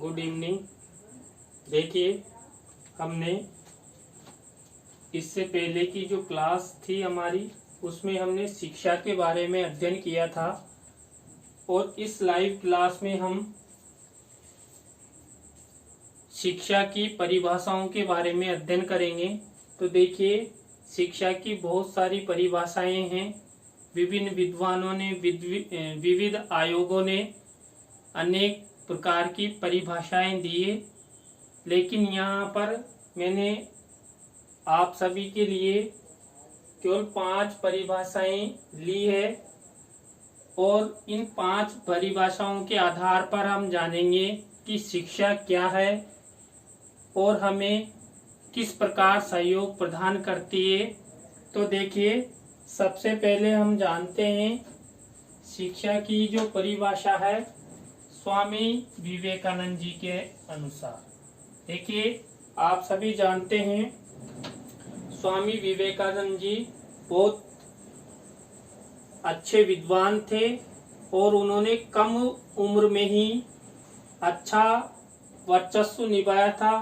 Good evening. देखिए, हमने इससे पहले की जो क्लास थी हमारी, उसमें हमने शिक्षा के बारे में अध्ययन किया था और इस लाइव क्लास में हम शिक्षा की परिभाषाओं के बारे में अध्ययन करेंगे। तो देखिए, शिक्षा की बहुत सारी परिभाषाएं हैं। विभिन्न विद्वानों ने, विविध आयोगों ने अनेक प्रकार की परिभाषाएं दी है, लेकिन यहाँ पर मैंने आप सभी के लिए केवल 5 परिभाषाएं ली है और इन 5 परिभाषाओं के आधार पर हम जानेंगे कि शिक्षा क्या है और हमें किस प्रकार सहयोग प्रदान करती है। तो देखिए, सबसे पहले हम जानते हैं शिक्षा की जो परिभाषा है स्वामी विवेकानंद जी के अनुसार। देखिए, आप सभी जानते हैं स्वामी विवेकानंद जी बहुत अच्छे विद्वान थे और उन्होंने कम उम्र में ही अच्छा वर्चस्व निभाया था।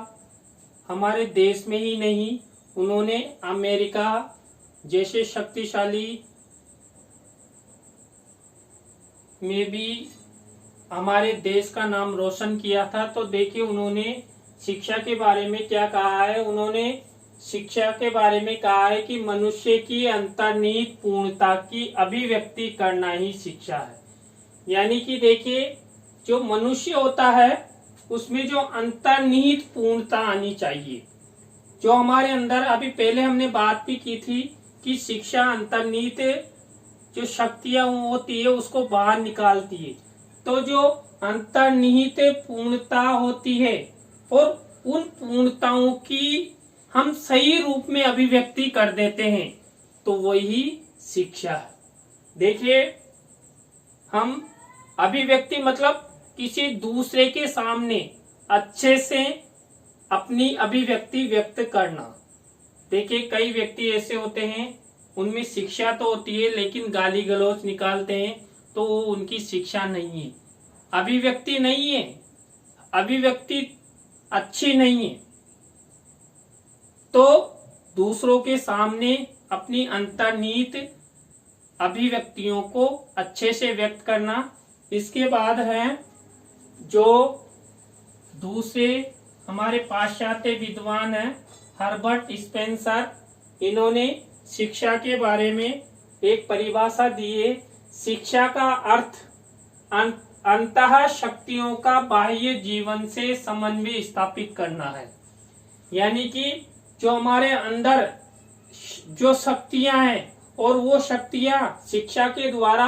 हमारे देश में ही नहीं, उन्होंने अमेरिका जैसे शक्तिशाली में भी हमारे देश का नाम रोशन किया था। तो देखिए, उन्होंने शिक्षा के बारे में क्या कहा है। उन्होंने शिक्षा के बारे में कहा है कि मनुष्य की अंतर्निहित पूर्णता की अभिव्यक्ति करना ही शिक्षा है। यानी कि देखिए, जो मनुष्य होता है उसमें जो अंतर्निहित पूर्णता आनी चाहिए, जो हमारे अंदर, अभी पहले हमने बात भी की थी कि शिक्षा अंतर्निहित जो शक्तियां होती है उसको बाहर निकालती है। तो जो अंतर्निहित पूर्णता होती है और उन पूर्णताओं की हम सही रूप में अभिव्यक्ति कर देते हैं, तो वही शिक्षा है। देखिए, हम अभिव्यक्ति मतलब किसी दूसरे के सामने अच्छे से अपनी अभिव्यक्ति व्यक्त करना। देखिए, कई व्यक्ति ऐसे होते हैं, उनमें शिक्षा तो होती है लेकिन गाली गलौज निकालते हैं, तो वो उनकी शिक्षा नहीं है, अभिव्यक्ति नहीं है, अभिव्यक्ति अच्छी नहीं है। तो दूसरों के सामने अपनी अंतर्निहित अभिव्यक्तियों को अच्छे से व्यक्त करना। इसके बाद है जो दूसरे हमारे पाश्चात्य विद्वान हैं, हर्बर्ट स्पेंसर, इन्होंने शिक्षा के बारे में एक परिभाषा दी है। शिक्षा का अर्थ अंतः शक्तियों का बाह्य जीवन से समन्वय स्थापित करना है। यानी कि जो हमारे अंदर जो शक्तियां हैं और वो शक्तियां शिक्षा के द्वारा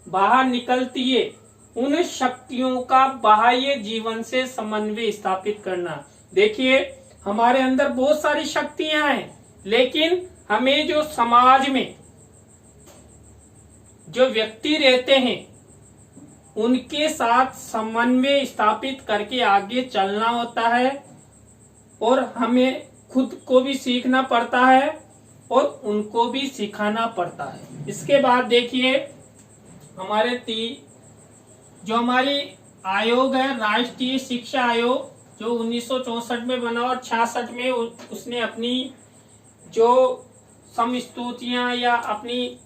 बाहर निकलती है, उन शक्तियों का बाह्य जीवन से समन्वय स्थापित करना। देखिए, हमारे अंदर बहुत सारी शक्तियां हैं, लेकिन हमें जो समाज में जो व्यक्ति रहते हैं उनके साथ समन्वय स्थापित करके आगे चलना होता है और हमें खुद को भी सीखना पड़ता है और उनको भी सिखाना पड़ता है। इसके बाद देखिए, हमारे जो हमारी आयोग है, राष्ट्रीय शिक्षा आयोग, जो 1964 में बना और 66 में उसने अपनी जो समस्तुतियां या अपनी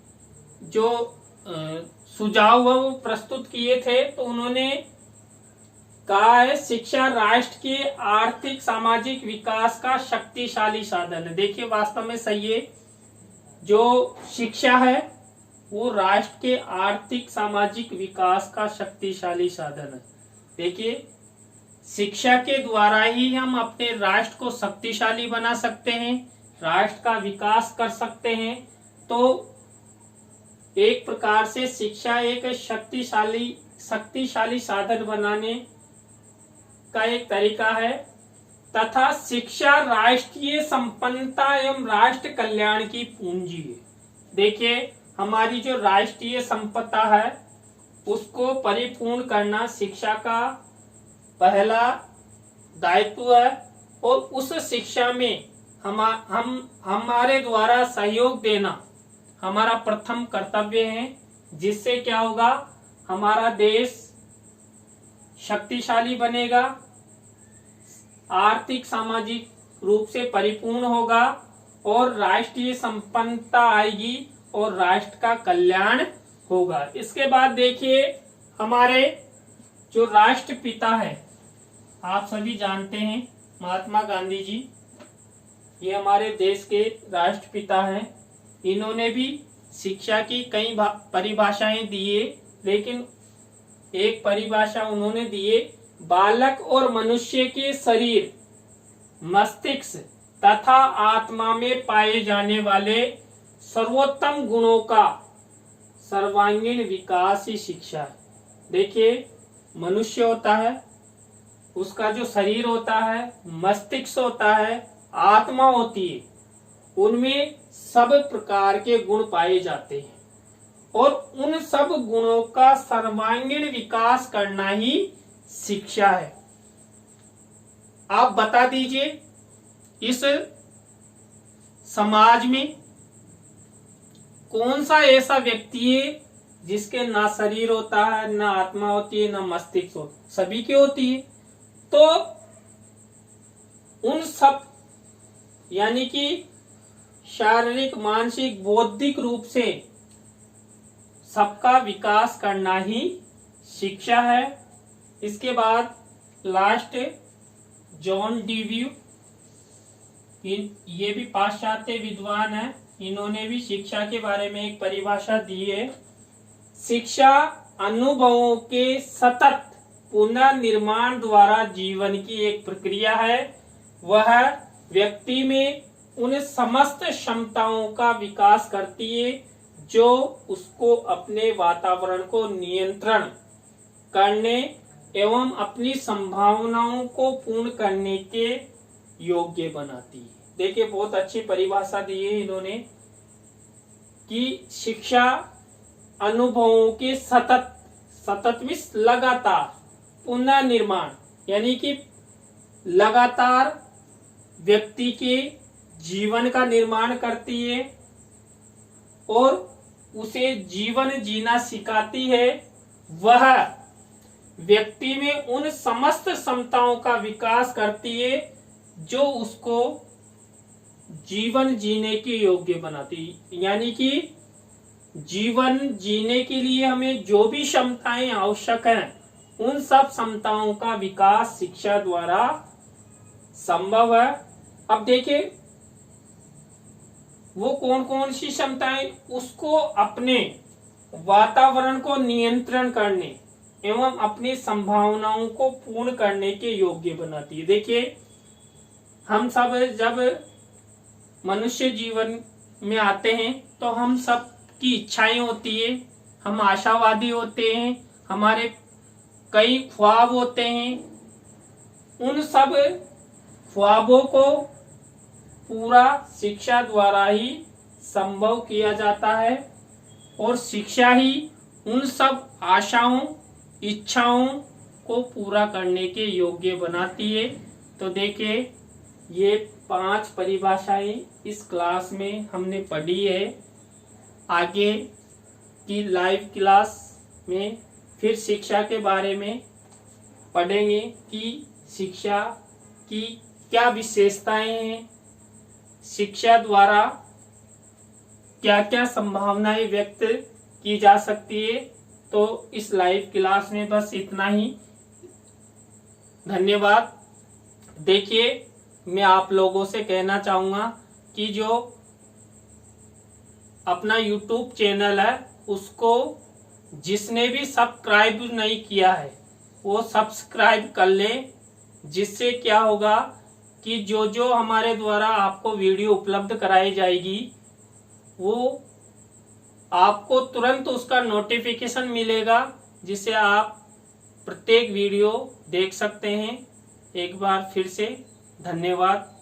जो सुझाव वो प्रस्तुत किए थे। तो उन्होंने कहा है शिक्षा राष्ट्र के आर्थिक सामाजिक विकास का शक्तिशाली साधन है। देखिए, वास्तव में सही है, जो शिक्षा है वो राष्ट्र के आर्थिक सामाजिक विकास का शक्तिशाली साधन है। देखिए, शिक्षा के द्वारा ही हम अपने राष्ट्र को शक्तिशाली बना सकते हैं, राष्ट्र का विकास कर सकते हैं। तो एक प्रकार से शिक्षा एक शक्तिशाली साधन बनाने का एक तरीका है तथा शिक्षा राष्ट्रीय संपन्नता एवं राष्ट्र कल्याण की पूंजी है। देखिए, हमारी जो राष्ट्रीय संपदा है उसको परिपूर्ण करना शिक्षा का पहला दायित्व है और उस शिक्षा में हमारे द्वारा सहयोग देना हमारा प्रथम कर्तव्य है, जिससे क्या होगा, हमारा देश शक्तिशाली बनेगा आर्थिक सामाजिक रूप से परिपूर्ण होगा और राष्ट्रीय संपन्नता आएगी और राष्ट्र का कल्याण होगा। इसके बाद देखिए हमारे जो राष्ट्रपिता है, आप सभी जानते हैं महात्मा गांधी जी, ये हमारे देश के राष्ट्रपिता हैं। इन्होंने भी शिक्षा की कई परिभाषाएं दिए, लेकिन एक परिभाषा उन्होंने दिए, बालक और मनुष्य के शरीर, मस्तिष्क तथा आत्मा में पाए जाने वाले सर्वोत्तम गुणों का सर्वांगीण विकास ही शिक्षा है। देखिए मनुष्य होता है, उसका जो शरीर होता है, मस्तिष्क होता है, आत्मा होती है, उनमें सब प्रकार के गुण पाए जाते हैं और उन सब गुणों का सर्वांगीण विकास करना ही शिक्षा है। आप बता दीजिए इस समाज में कौन सा ऐसा व्यक्ति है जिसके ना शरीर होता है, ना आत्मा होती है, ना मस्तिष्क होता है? सभी की होती है। तो उन सब यानी कि शारीरिक, मानसिक, बौद्धिक रूप से सबका विकास करना ही शिक्षा है। इसके बाद लास्ट जॉन डीव्यू, ये भी पाश्चात्य विद्वान है, इन्होंने भी शिक्षा के बारे में एक परिभाषा दी है। शिक्षा अनुभवों के सतत पुनर्निर्माण द्वारा जीवन की एक प्रक्रिया है। वह व्यक्ति में उन समस्त क्षमताओं का विकास करती है जो उसको अपने वातावरण को नियंत्रण करने एवं अपनी संभावनाओं को पूर्ण करने के योग्य बनाती है। देखिए बहुत अच्छी परिभाषा दी है इन्होंने कि शिक्षा अनुभवों के सतत मीन्स लगातार पुनर्निर्माण, यानी कि लगातार व्यक्ति के जीवन का निर्माण करती है और उसे जीवन जीना सिखाती है। वह व्यक्ति में उन समस्त क्षमताओं का विकास करती है जो उसको जीवन जीने के योग्य बनाती है। यानी कि जीवन जीने के लिए हमें जो भी क्षमताएं आवश्यक हैं, उन सब क्षमताओं का विकास शिक्षा द्वारा संभव है। अब देखिए वो कौन कौन सी क्षमताएं उसको अपने वातावरण को नियंत्रण करने एवं अपनी संभावनाओं को पूर्ण करने के योग्य बनाती है। देखिए हम सब जब मनुष्य जीवन में आते हैं तो हम सब की इच्छाएं होती है, हम आशावादी होते हैं, हमारे कई ख्वाब होते हैं। उन सब ख्वाबों को पूरा शिक्षा द्वारा ही संभव किया जाता है और शिक्षा ही उन सब आशाओं, इच्छाओं को पूरा करने के योग्य बनाती है। तो देखिए ये 5 परिभाषाएं इस क्लास में हमने पढ़ी है। आगे की लाइव क्लास में फिर शिक्षा के बारे में पढ़ेंगे कि शिक्षा की क्या विशेषताएं हैं, शिक्षा द्वारा क्या क्या संभावनाएं व्यक्त की जा सकती है। तो इस लाइव क्लास में बस इतना ही। धन्यवाद। देखिए मैं आप लोगों से कहना चाहूँगा कि जो अपना YouTube चैनल है उसको जिसने भी सब्सक्राइब नहीं किया है वो सब्सक्राइब कर ले, जिससे क्या होगा कि जो जो हमारे द्वारा आपको वीडियो उपलब्ध कराई जाएगी वो आपको तुरंत उसका नोटिफिकेशन मिलेगा, जिससे आप प्रत्येक वीडियो देख सकते हैं। एक बार फिर से धन्यवाद।